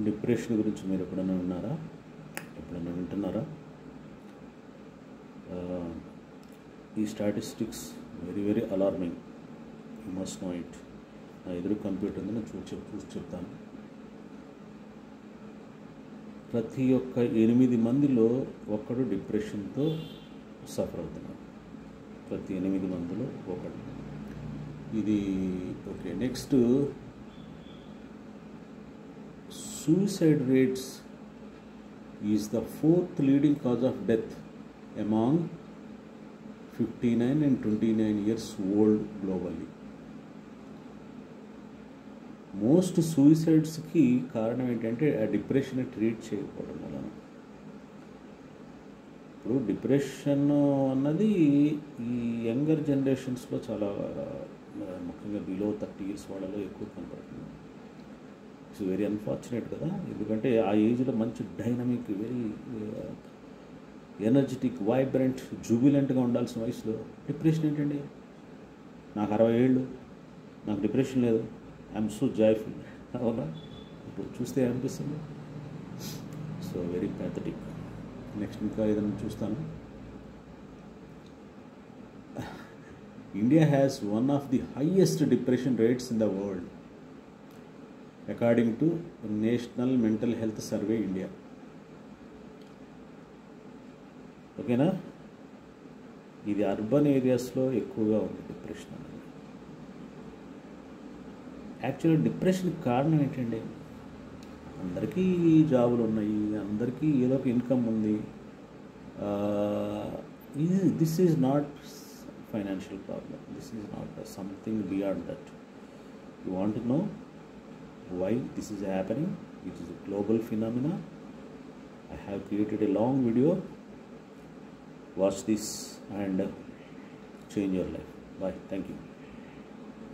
Depression గురించి మీరు ఎప్పుడైనా విన్నారా? ఎప్పుడైనా వింటున్నారా? ఈ statistics very very alarming. You must know it. నా ఎదురు కంప్యూటర్ ఉంది, నేను చూసి చెప్తాను. ప్రతి ఒక్క 8 మందిలో ఒకడు డిప్రెషన్తో సఫర్ అవుతున్నాడు. ప్రతి 8 మందిలో ఒకడు. ఇది okay. Next, suicide rates is the 4th leading cause of death among 59 and 29 years old globally. Most సూసైడ్స్కి కారణం ఏంటంటే ఆ డిప్రెషన్ ట్రీట్ చేయకపోవడం వలన. ఇప్పుడు డిప్రెషన్ అన్నది ఈ యంగర్ జనరేషన్స్లో చాలా ముఖ్యంగా బిలో 30 years వాళ్ళలో ఎక్కువ కనపడుతుంది. ఇట్స్ వెరీ అన్ఫార్చునేట్ కదా, ఎందుకంటే ఆ ఏజ్లో మంచి డైనమిక్, వెరీ ఎనర్జెటిక్, వైబ్రెంట్, జూబిలెంట్గా ఉండాల్సిన వయసులో డిప్రెషన్ ఏంటండి? నాకు 60 ఏళ్ళు, నాకు డిప్రెషన్ లేదు, ఐఎమ్ సో జాయ్ఫుల్. అవునా? ఇప్పుడు చూస్తే అనిపిస్తుంది. So very pathetic. నెక్స్ట్ ఇంకా ఏదైనా చూస్తాను. India has one of the highest depression rates in the world according to national mental health survey India. ఓకేనా? ఇది అర్బన్ ఏరియాస్లో ఎక్కువగా ఉంది డిప్రెషన్ అనేది. యాక్చువల్గా డిప్రెషన్కి కారణం ఏంటండి? అందరికీ జాబులు ఉన్నాయి, అందరికీ ఏదో ఒక ఇన్కమ్ ఉంది. This is not financial problem. This is not something beyond that. You want to know why this is happening? It is a global phenomena. I have created a long video. Watch this and change your life. Bye. Thank you.